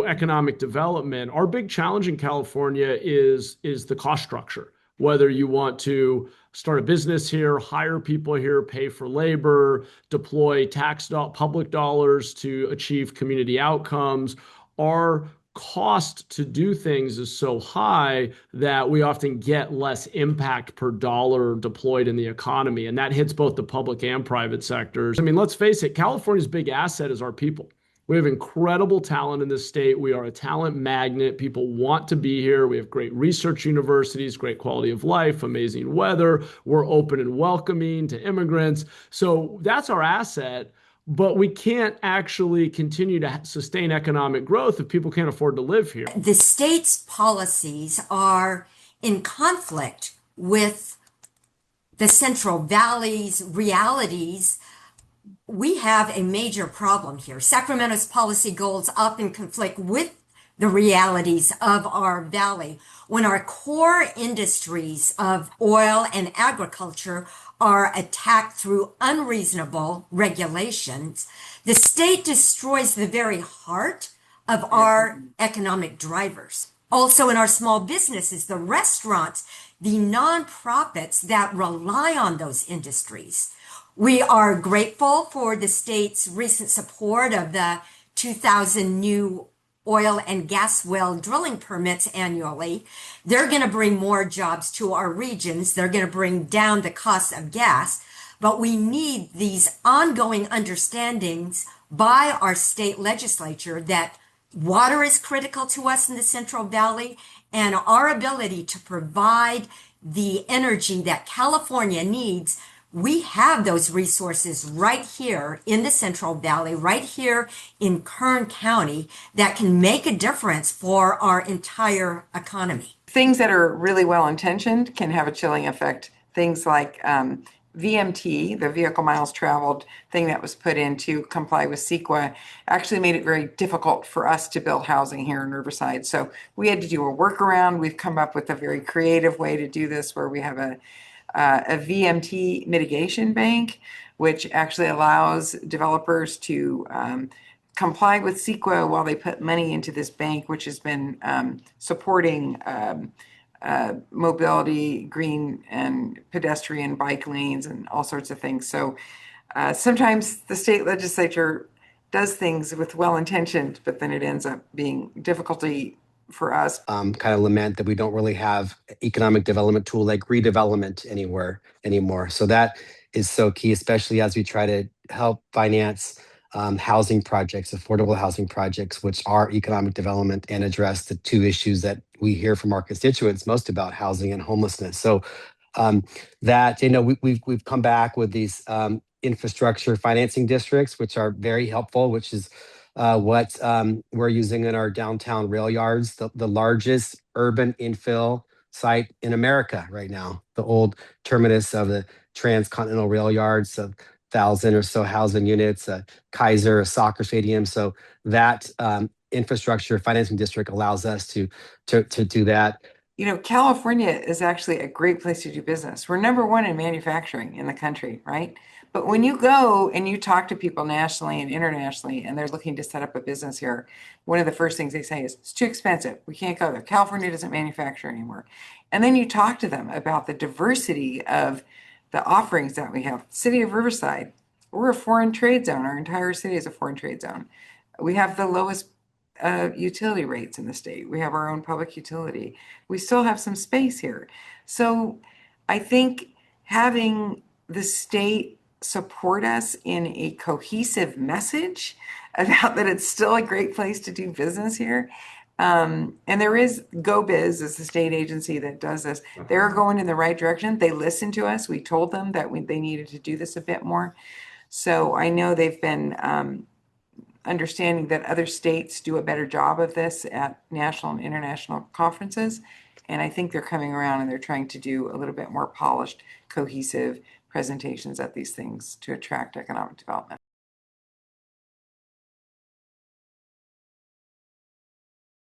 economic development, our big challenge in California is the cost structure. Whether you want to start a business here, hire people here, pay for labor, deploy public dollars to achieve community outcomes, our cost to do things is so high that we often get less impact per dollar deployed in the economy. And that hits both the public and private sectors. I mean, let's face it, California's big asset is our people. We have incredible talent in this state. We are a talent magnet. People want to be here. We have great research universities, great quality of life, amazing weather. We're open and welcoming to immigrants. So that's our asset. But we can't actually continue to sustain economic growth if people can't afford to live here. The state's policies are in conflict with the Central Valley's realities. We have a major problem here. Sacramento's policy goals often conflict with the realities of our valley when our core industries of oil and agriculture are attacked through unreasonable regulations. The state destroys the very heart of our economic drivers. Also in our small businesses, the restaurants, the nonprofits that rely on those industries. We are grateful for the state's recent support of the 2,000 new oil and gas well drilling permits annually. They're going to bring more jobs to our regions. They're going to bring down the cost of gas. But we need these ongoing understandings by our state legislature that water is critical to us in the Central Valley, and our ability to provide the energy that California needs. We have those resources right here in the Central Valley, right here in Kern County, that can make a difference for our entire economy. Things that are really well-intentioned can have a chilling effect. Things like VMT, the vehicle miles traveled thing that was put in to comply with CEQA, actually made it very difficult for us to build housing here in Riverside. So we had to do a workaround. We've come up with a very creative way to do this where we have a VMT mitigation bank, which actually allows developers to comply with CEQA while they put money into this bank, which has been supporting mobility, green and pedestrian bike lanes and all sorts of things. So sometimes the state legislature does things with well-intentioned, but then it ends up being difficulty for us. Kind of lament that we don't really have economic development tool like redevelopment anywhere anymore. So that is so key, especially as we try to help finance housing projects, affordable housing projects, which are economic development and address the two issues that we hear from our constituents most about, housing and homelessness. So that, we've come back with these infrastructure financing districts, which are very helpful, which is what we're using in our downtown rail yards, the largest urban infill site in America right now, the old terminus of the transcontinental rail yards, 1,000 or so housing units, Kaiser, a soccer stadium. So that infrastructure financing district allows us to do that. California is actually a great place to do business. We're number one in manufacturing in the country, right? But when you go and you talk to people nationally and internationally, and they're looking to set up a business here, one of the first things they say is, it's too expensive. We can't go there. California doesn't manufacture anymore. And then you talk to them about the diversity of the offerings that we have. City of Riverside, we're a foreign trade zone. Our entire city is a foreign trade zone. We have the lowest utility rates in the state. We have our own public utility. We still have some space here. So I think having the state support us in a cohesive message about that it's still a great place to do business here. And there is GoBiz is the state agency that does this. They're going in the right direction. They listened to us. We told them that they needed to do this a bit more. So I know they've been understanding that other states do a better job of this at national and international conferences. And I think they're coming around and they're trying to do a little bit more polished, cohesive presentations at these things to attract economic development.